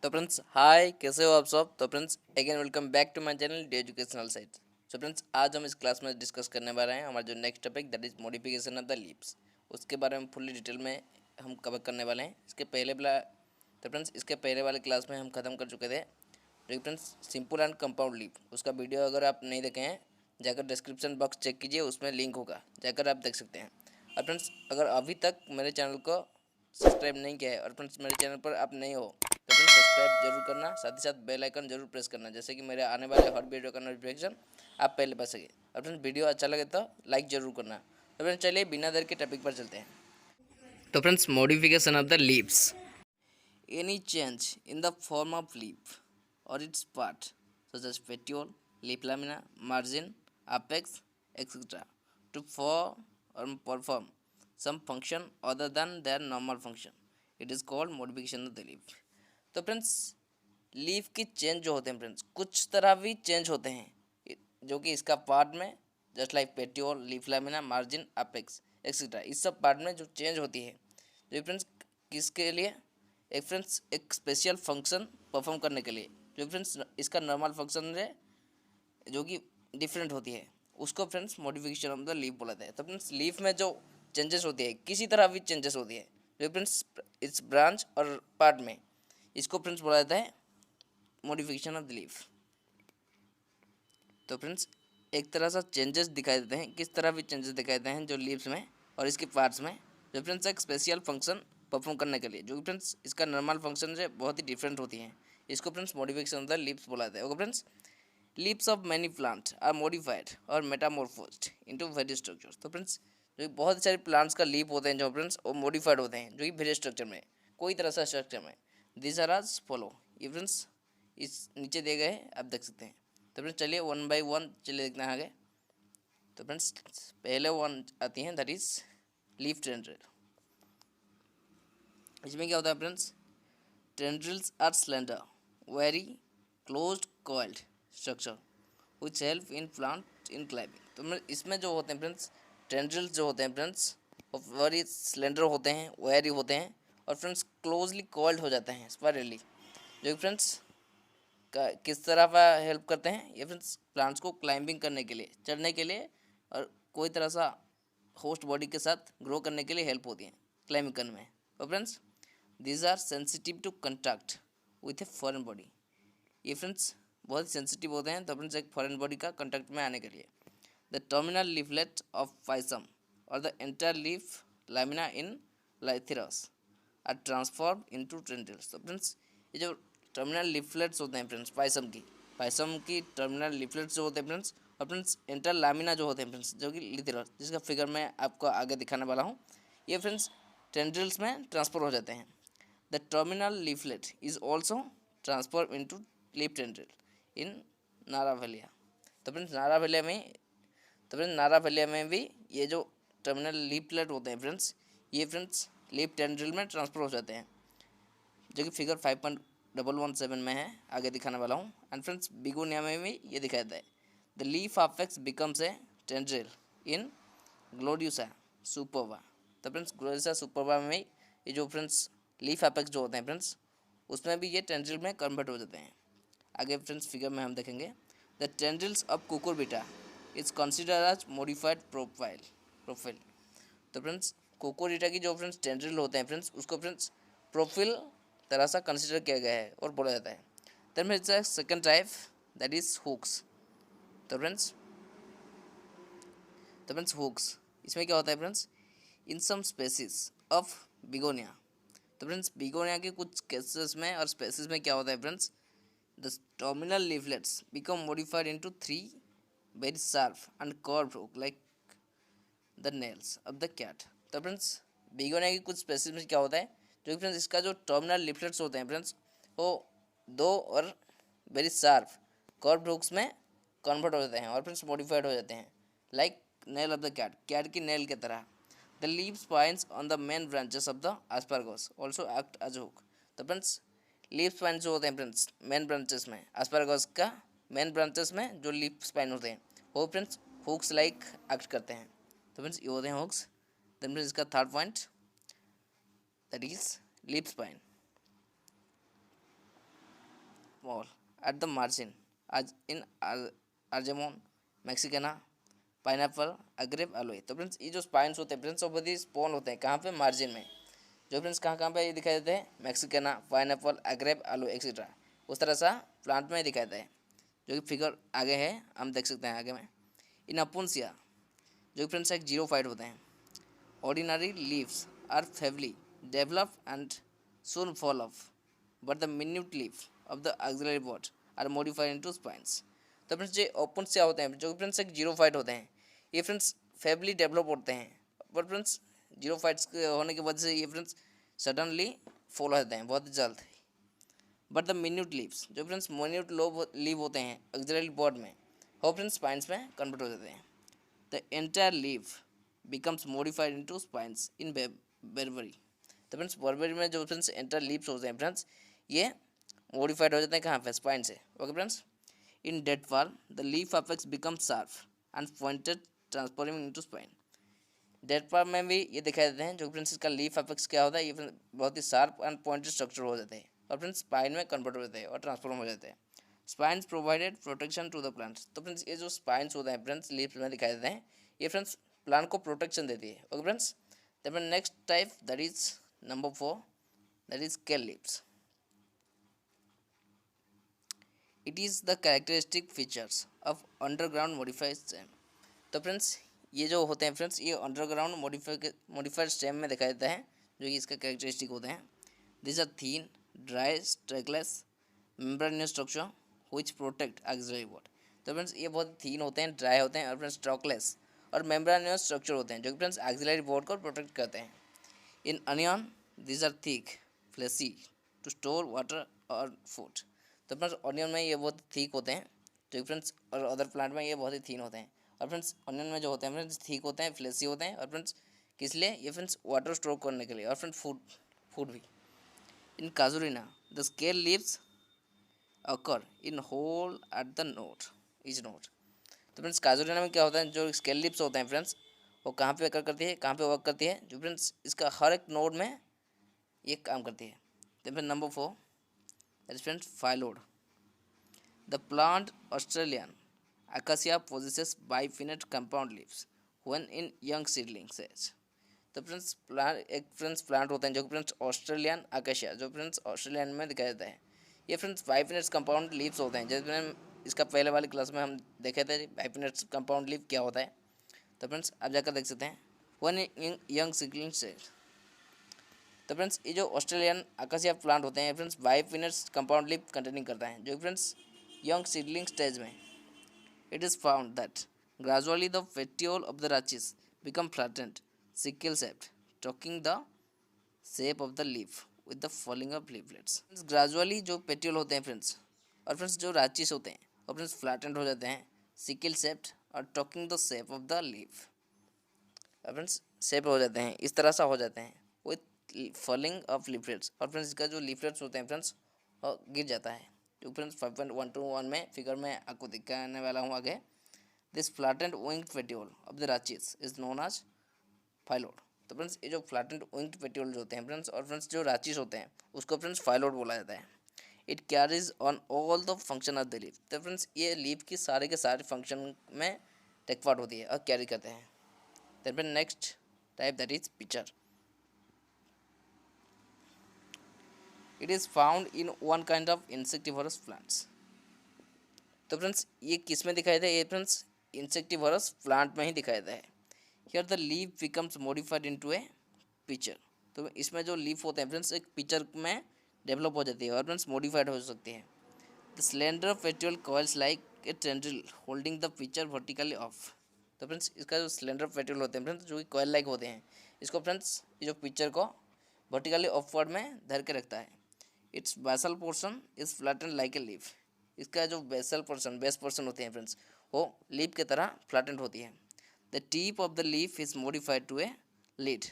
तो friends hi, कैसे हो आप सब। तो friends again welcome back to my channel the educational site. So friends आज हम इस क्लास में डिस्कस करने वाले हैं हमारा जो next topic that is modification of the leaves. उसके बारे में फुल्ली डिटेल में हम कवर करने वाले हैं। इसके पहले वाले क्लास में हम ख़त्म कर चुके थे जो friends simple and compound leave. उसका वीडियो अगर आप नहीं देखे हैं जाकर डिस्क्रिप्शन बॉक्स चेक कीजिए, उसमें लिंक होगा, जाकर आप देख सकते हैं। और फ्रेंड्स अगर अभी तक मेरे चैनल को सब्सक्राइब नहीं किया है और फ्रेंड्स मेरे चैनल पर आप नहीं हो तो फ्रेंड्स सब्सक्राइब जरूर करना, साथ ही साथ बेल आइकन जरूर प्रेस करना, जैसे कि मेरे आने वाले हर वीडियो का नोटिफिकेशन आप पहले पा सके। और फ्रेंड्स वीडियो अच्छा लगे तो लाइक जरूर करना। तो फ्रेंड्स चलिए बिना देर के टॉपिक पर चलते हैं। तो friends modification of the leaves, any change in the form of leaf और its part such as petiole, leaf lamina, margin, apex, etc. to form or perform some function other than their normal function. It is called modification of the leaf. तो friends leaf की change जो होते हैं friends कुछ तरह भी change होते हैं जो कि इसका पार्ट में just like petiole, leaf lamina, margin, apex etcetera इस सब पार्ट में जो चेंज होती है जो फ्रेंड्स किसके लिए एक फ्रेंड्स एक स्पेशल फंक्शन परफॉर्म करने के लिए जो फ्रेंड्स इसका नॉर्मल फंक्शन है जो कि डिफरेंट होती है उसको friends modification of the leaf बोला जाता है। तो फ्रेंड्स लीफ में जो चेंजेस होती है किसी तरह भी चेंजेस होती है जो फ्रेंड्स इस ब्रांच और पार्ट में इसको फ्रेंड्स बोला जाता है मॉडिफिकेशन ऑफ द लीफ। तो फ्रेंड्स एक तरह से चेंजेस दिखाई देते हैं, किस तरह भी चेंजेस दिखाई देते हैं जो लीव्स में और इसके पार्ट्स में जो फ्रेंड्स एक स्पेशल फंक्शन परफॉर्म करने के लिए जो कि फ्रेंड्स इसका नॉर्मल फंक्शन से बहुत ही डिफरेंट होती है, इसको friends modification of the leaves बोला जाता है। Okay friends, leaves of many plant are modified और मेटामॉर्फोज्ड इनटू वेरियस स्ट्रक्चर्स। तो फ्रेंड्स जो बहुत सारे प्लांट्स का लीफ होते हैं जो फ्रेंड्स वो मॉडिफाइड होते हैं जो कि वेरियस स्ट्रक्चर में कोई तरह से स्ट्रक्चर में दिस आर आज फॉलो। ये फ्रेंड्स इस नीचे दिए गए आप देख सकते हैं। तो फ्रेंड्स चलिए वन बाय वन चलिए देखना है आगे। तो फ्रेंड्स पहले वन आती हैं दैट इज लीफ टेंड्रिल। इसमें क्या होता है friends, tendrils are slender very closed coiled structure which help in plant in climbing. तो इसमें जो होते हैं फ्रेंड्स टेंड्रिल्स जो होते हैं फ्रेंड्स वो वेरी स्लेंडर होते हैं, वेरी होते हैं और फ्रेंड्स क्लोजली कॉइल्ड हो जाते हैं स्पायरली जो फ्रेंड्स किस तरह का हेल्प करते हैं ये फ्रेंड्स प्लांट्स को क्लाइंबिंग करने के लिए, चढ़ने के लिए और कोई तरह सा होस्ट बॉडी के साथ ग्रो करने के लिए हेल्प होती हैं क्लाइंबिंग करने में। और friends these are sensitive to contact with a foreign body. ये फ्रेंड्स बहुत सेंसिटिव होते हैं तो फ्रेंड्स एक फॉरेन बॉडी का कंटैक्ट में आने के लिए। The terminal leaflet of Pisum और the entire leaf lamina in Lathyrus are transform into tendrils. तो फ्रेंड्स ये जो टर्मिनल लीफलेट्स होते हैं फ्रेंड्स पाइसम की टर्मिनल लीफलेट्स जो होते हैं फ्रेंड्स और फ्रेंड्स इंटर लामिना जो होते हैं फ्रेंड्स जो कि लिथिरस जिसका फिगर मैं आपको आगे दिखाने वाला हूँ, ये फ्रेंड्स टेंड्रिल्स में ट्रांसफर हो जाते हैं। The terminal leaflet is also transfer into leaf tendril in Naravelia. तो फ्रेंड्स नारावेलिया में भी ये जो टर्मिनल लीफलेट होते हैं फ्रेंड्स ये फ्रेंड्स लीफ टेंड्रिल में ट्रांसफर हो जाते हैं जो कि फिगर 5.117 में है, आगे दिखाने वाला हूँ। एंड फ्रेंड्स बिगोनिया में भी ये दिखाया जाता है the leaf apex becomes a tendril in Gloriosa superba. तो फ्रेंड्स ग्लोडियोसा सुपरवा में ये जो फ्रेंड्स लीफ अपेक्स जो होते हैं फ्रेंड्स उसमें भी ये टेंड्रिल में कन्वर्ट हो जाते हैं। आगे फ्रेंड्स फिगर में हम देखेंगे the tendrils of cucurbita is consider as modified profile. तो फ्रेंड्स कोकोरिटा की जो फ्रेंड्स टेंड्रिल होते हैं फ्रेंड्स उसको फ्रेंड्स प्रोफाइल तरह सा कंसिडर किया गया है और बोला जाता है। Then friends second type that is hooks. तो फ्रेंड्स हुक्स इसमें क्या होता है friends in some species of begonia. तो फ्रेंड्स बिगोनिया के कुछ केसेस में और स्पेसिस में क्या होता है friends the terminal leaflets become modified into 3 very sharp and curved hook like the nails of the cat. तो फ्रेंड्स बिगोनिया की कुछ स्पेसिस में क्या होता है जो कि फ्रेंड्स इसका जो टर्मिनल लीफलेट्स होते हैं फ्रेंड्स वो दो और वेरी शार्प कर्व्ड हुक्स में कन्वर्ट हो जाते हैं और फ्रेंड्स मॉडिफाइड हो जाते हैं like nail of the cat की नेल की तरह। The leaf spines on the main branches of the Asparagus also act as hook. तो फ्रेंड्स लीव स्पाइन जो होते हैं फ्रेंड्स मेन ब्रांचेस में एस्पारगस का मेन ब्रांचेस में जो लीव स्पाइन होते हैं वो फ्रेंड्स हुक्स लाइक एक्ट करते हैं। तो फ्रेंड्स ये होते हैं हुक्स। देन फ्रेंड्स इसका third point that is leaf spine. small at the margin, as in Argemon, Mexicana, pineapple, अग्रेप, अलोए। तो फ्रेंड्स ये जो स्पाइन्स होते हैं फ्रेंड्स वो बड़ी स्पॉन होते हैं कहाँ पे, मार्जिन में। जो फ्रेंड्स कहाँ कहाँ पे ये दिखाई देते हैं, मैक्सिकना, पाइनएप्पल, अग्रेप, आलू एक्सेट्रा, उस तरह सा प्लांट में दिखाई देता है, जो कि फिगर आगे है हम देख सकते हैं आगे में। इन अपुंसिया, जो कि फ्रेंड्स एक जीरो फाइट होते हैं। Ordinary leaves are feebly develop and soon fall off, but the minute leaf of the auxiliary bud are modified into spines। तो फ्रेंड्स जो ओपन से होते हैं, जो फ्रेंड्स एक जीरो फाइट होते हैं, ये फ्रेंड्स फेबली डेवलप होते हैं, बट फ्रेंड्स जीरो फाइट्स होने की वजह से ये फ्रेंड्स सडनली फॉल हो जाते हैं बहुत जल्द। बट द मिन्यूट लीव्स, जो फ्रेंड्स मिन्यूट लीव होते हैं ऑक्सिलरी बॉड में, वो फ्रेंड्स स्पाइन्स में कन्वर्ट हो जाते हैं। The entire leaf becomes modified into spines in barberry. तो फ्रेंड्स बर्बरी में जो फ्रेंड्स एंटायर लीव्स होते हैं फ्रेंड्स ये मॉडिफाइड हो जाते हैं कहाँ पे, स्पाइन से। Okay friends, in dead fall the leaf apex become sharp and pointed transforming into spine. Dead fall में भी ये दिखाई देते हैं, जो फ्रेंड्स इसका लीफ अपेक्स क्या होता है, ये बहुत ही शार्प एंड पॉइंटेड स्ट्रक्चर हो जाते हैं और फ्रेंड्स स्पाइन में कन्वर्ट हो जाते हैं और ट्रांसफॉर्म हो जाते हैं। Spines provided protection to the plants. तो फ्रेंड्स ये जो स्पाइन्स होते हैं फ्रेंड्स लीव्स में दिखाई देते हैं, ये फ्रेंड्स प्लांट को प्रोटेक्शन देती है। Okay friends, then next type, that is number 4, that is scale leaves। it is the characteristic features of underground modified stem। तो फ्रेंड्स ये जो होते हैं फ्रेंड्स ये अंडरग्राउंड मॉडिफाइड स्टेम में दिखाई देता है, जो कि इसका कैरेक्टरिस्टिक होते हैं। This are thin dry stalkless membranous structure which protect axillary bud. तो फ्रेंड्स ये बहुत थीन होते हैं, ड्राई होते हैं और फ्रेंड्स स्ट्रॉकलेस और मेम्ब्रेनियस स्ट्रक्चर होते हैं, जो कि फ्रेंड्स ऑक्सिलरी बॉड को प्रोटेक्ट करते हैं। इन onion these are thick fleshy to store water और फूड। तो फ्रेंड्स ऑनियन में ये बहुत थिक होते हैं, जो कि फ्रेंड्स और अदर प्लांट में ये बहुत ही थीन होते हैं। और फ्रेंड्स ऑनियन में जो होते हैं फ्रेंड्स थिक होते हैं, फ्लेसी होते हैं और फ्रेंड्स किस लिए, ये फ्रेंड्स वाटर स्टोर करने के लिए और फ्रेंड्स फूड भी। In Casuarina the scale leaves occur in whorl at the node is node. तो फ्रेंड्स काजुरिना में क्या होता है, जो स्केल लिप्स होते हैं फ्रेंड्स वो कहाँ पे अकर करती है, कहाँ पे वर्क करती है, जो फ्रेंड्स इसका हर एक नोड में ये काम करती है। तो फिर number 4 that is friends phyllode. The plant Australian Acacia possesses bipinnate compound leaves when in young seedling stage. तो फ्रेंड्स एक फ्रेंड्स प्लांट होते हैं जो फ्रेंड्स ऑस्ट्रेलियन अकासिया, जो फ्रेंड्स ऑस्ट्रेलियन में दिखाया जाता है, ये फ्रेंड्स बाइफिनेट कंपाउंड लीव्स होते हैं। जैसे इसका पहले वाली क्लास में हम देखे थे बाइफिनेट कंपाउंड लीव क्या होता है। तो फ्रेंड्स आप जाकर देख सकते हैं when in young seedling stage. तो फ्रेंड्स ये जो ऑस्ट्रेलियन अकासिया प्लांट होते हैं friends bipinnate compound leaf containing करता है, जो फ्रेंड्स यंग सीडलिंग स्टेज में। It is found that gradually the petiole of the rachis become flattened sickle shaped taking the shape of the leaf with the falling of leaflets. Gradually जो petiole होते हैं friends और friends जो राचिस होते हैं और friends flattened हो जाते हैं, सिकल शेप्ड और talking the shape of the leaf, friends shape हो जाते हैं, इस तरह सा हो जाते हैं विथ फॉलिंग ऑफ लीफलेट्स। और फ्रेंड्स इसका जो लीफलेट्स होते हैं फ्रेंड्स वो गिर जाता है, जो फ्रेंड्स 5.121 में फिगर में आपको दिखाने वाला हूँ आगे। This flattened winged petiole of the rachis is known as phyllode. तो फ्रेंड्स ये जो फ्लैटेंड विंग्ड पेटियोल होते हैं फ्रेंड्स और फ्रेंड्स जो राचिस होते हैं उसको फ्रेंड्स फाइलोड बोला जाता है। It carries on all the function of the leaf. तो फ्रेंड्स ये लीफ की सारे के सारे फंक्शन में टेक पार्ट होती है और कैरी करते हैं। then next type, that is pitcher। it is found in one kind of insectivorous plants। तो फ्रेंड्स ये किस में दिखाया था, ये फ्रेंड्स इंसेक्टिवरस प्लांट में ही दिखाया था। Here the leaf becomes modified into a pitcher. तो इसमें जो लीफ होते हैं फ्रेंड्स एक पिचर में डेवलप हो जाती है और फ्रेंड्स मॉडिफाइड हो सकती है। The slender petiole coils like a tendril holding the pitcher vertically off. तो फ्रेंड्स इसका जो सिलेंडर पेट्यूल होते हैं फ्रेंड्स जो कि कॉयल लाइक होते हैं, इसको फ्रेंड्स ये जो पिक्चर को वर्टिकली ऑफवर्ड में धर के रखता है। Its basal portion is flattened like a leaf. इसका जो बेसल पोर्शन बेस पोर्शन होते हैं फ्रेंड्स वो लीफ की तरह फ्लैटेंड होती है। The tip of the leaf is modified to a lid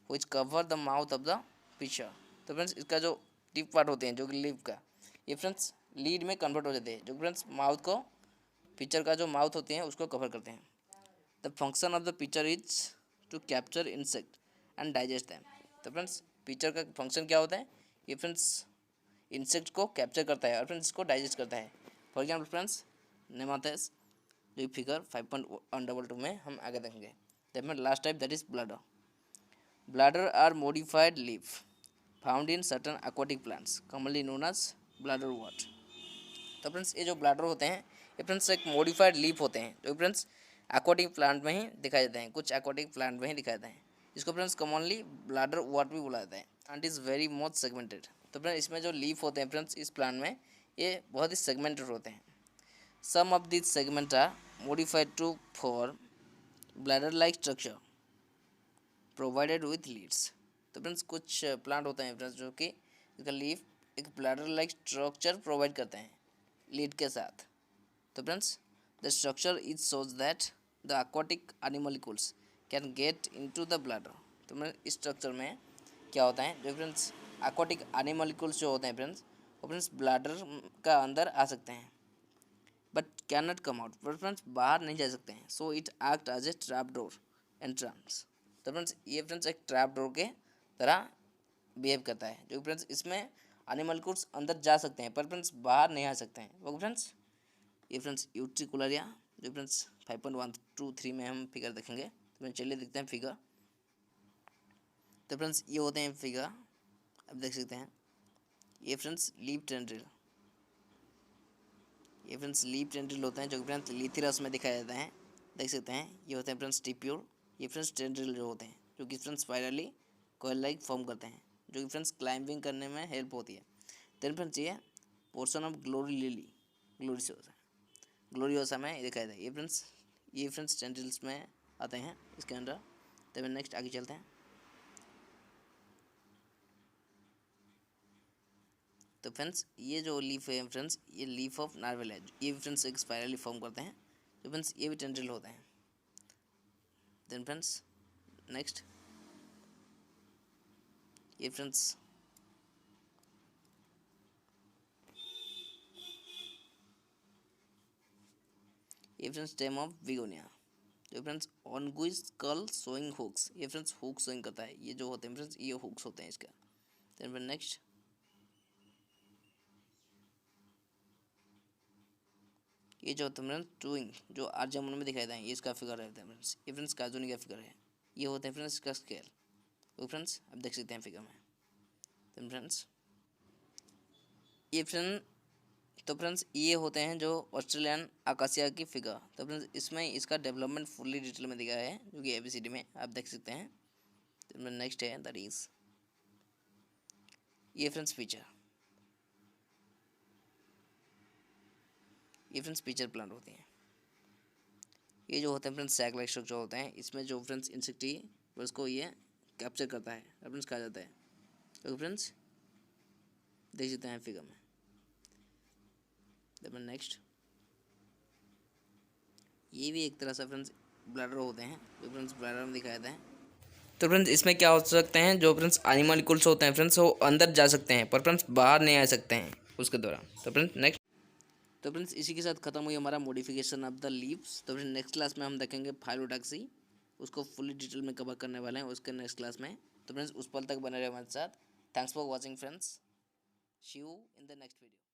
which cover the mouth of the pitcher. तो फ्रेंड्स इसका जो टीप पार्ट होते हैं जो कि लीफ का, ये फ्रेंड्स लीड में कन्वर्ट हो जाते हैं, जो फ्रेंड्स माउथ को पिक्चर का जो माउथ होते हैं उसको कवर करते हैं। The function of the pitcher is to capture insect and digest them. तो फ्रेंड्स पिक्चर का फंक्शन क्या होता है, ये फ्रेंड्स इंसेक्ट को कैप्चर करता है और फ्रेंड्स इसको डाइजेस्ट करता है। फॉर एग्जाम्पल फ्रेंड्स नेमाथेस, जो फिगर 5.122 में हम आगे देखेंगे। That mean last type that is bladder. Bladder are modified leaf found in certain aquatic plants commonly known as bladderwort. तो फ्रेंड्स ये जो ब्लैडर होते हैं ये फ्रेंड्स एक मॉडिफाइड लीफ होते हैं जो फ्रेंड्स aquatic प्लांट में ही दिखाई देते हैं, कुछ aquatic प्लांट में ही दिखाई देते हैं। इसको फ्रेंड्स कॉमनली ब्लैडर वॉट भी बुलाया जाता है and is very much segmented. तो फ्रेंड्स इसमें जो लीफ होते हैं फ्रेंड्स इस प्लांट में ये बहुत ही सेगमेंटेड होते हैं। Some of this segment are modified to form bladder like structure provided with lids. तो फ्रेंड्स कुछ प्लांट होते हैं फ्रेंड्स जो कि इसका लीफ एक ब्लैडर लाइक स्ट्रक्चर प्रोवाइड करते हैं लीड के साथ। तो friends the structure is shows that the aquatic animalcules can get into the bladder. तो मैं इस स्ट्रक्चर में क्या होता है जो फ्रेंड्स aquatic animalcules जो होते हैं फ्रेंड्स वो फ्रेंड्स ब्लैडर का अंदर आ सकते हैं but can not come out, but friends बाहर नहीं जा सकते हैं। So it act as a trap door entrance. तो फ्रेंड्स ये फ्रेंड्स एक ट्रैप डोर के तरह बिहेव करता है जो फ्रेंड्स इसमें एनिमलकुल्स अंदर जा सकते हैं पर फ्रेंड्स बाहर नहीं आ सकते हैं। वो फ्रेंड्स ये फ्रेंड्स यूट्रिकुलरिया जो फ्रेंड्स 5.123 में हम फिगर देखेंगे। तो फ्रेंड्स चलिए देखते हैं फिगर। तो फ्रेंड्स ये होते हैं फिगर, अब देख सकते हैं ये फ्रेंड्स लीफ टेंड्रिल, ये फ्रेंड्स लीफ टेंड्रिल होते हैं जो कि फ्रेंड्स लिथिरस में दिखाया जाता है, देख सकते हैं। ये होते हैं फ्रेंड्स टिप्यूल, ये फ्रेंड्स टेंड्रिल जो होते हैं जो कि friends spirally coil like form करते हैं जो कि फ्रेंड्स क्लाइंबिंग करने में हेल्प होती है। देन फ्रेंड्स ये portion of glory lily gloriosa में दिखाया जाता है। ये फ्रेंड्स टेंड्रिल्स में आते हैं इसके अंदर। तो नेक्स्ट आगे चलते हैं। तो फ्रेंड्स ये जो लीफ है फ्रेंड्स ये लीफ ऑफ नार्वेल है, ये फ्रेंड्स एक स्पाइरली फॉर्म करते हैं। तो फ्रेंड्स ये भी टेंड्रिल होते हैं। देन फ्रेंड्स नेक्स्ट ये फ्रेंड्स स्टेम ऑफ बिगोनिया जो फ्रेंड्स ऑनगुइस कल सोइंग हुक्स, ये फ्रेंड्स हुक सोइंग करता है। ये जो होते हैं फ्रेंड्स ये हुक्स होते हैं इसका। देन नेक्स्ट ये जो होता है फ्रेंड्स टूइंग जो आर्जमन में दिखाई देते हैं, ये इसका फिगर रहता है फ्रेंड्स। ये फ्रेंड्स कार्जोनी का फिगर है। ये होते हैं फ्रेंड्स इसका स्केल, वो फ्रेंड्स अब देख सकते हैं फिगर में। देन फ्रेंड्स ये फ्रेंड्स ये होते हैं जो ऑस्ट्रेलियन आकाशिया की फिगर। तो फ्रेंड्स इसमें इसका डेवलपमेंट फुल्ली डिटेल में दिखाया है जो कि ABCD में आप देख सकते हैं। तो नेक्स्ट है दैट इज ये फ्रेंड्स फीचर, ये फ्रेंड्स फीचर प्लांट होते हैं। ये जो होते हैं फ्रेंड्स सैक लाइक स्ट्रक्चर होते हैं, इसमें जो फ्रेंड्स इंसेक्टी उसको ये कैप्चर करता है फ्रेंड्स कहा जाता है। तो फ्रेंड्स देख सकते हैं फिगर में। नेक्स्ट ये भी एक तरह से फ्रेंड्स ब्लैडर होते हैं जो फ्रेंड्स ब्लैडर में दिखाया जाता है। तो फ्रेंड्स इसमें क्या हो सकते हैं जो फ्रेंड्स एनिमलकुल्स होते हैं फ्रेंड्स वो अंदर जा सकते हैं पर फ्रेंड्स बाहर नहीं आ सकते हैं उसके दौरान। तो फ्रेंड्स नेक्स्ट तो फ्रेंड्स इसी के साथ खत्म हुई हमारा मॉडिफिकेशन ऑफ द लीव्स। तो फ्रेंड्स नेक्स्ट क्लास में हम देखेंगे फाइलोटैक्सी, उसको फुली डिटेल में कवर करने वाले हैं उसके नेक्स्ट क्लास में। तो फ्रेंड्स उस पल तक बने रहे हमारे साथ। Thanks for watching friends, see you in the next video.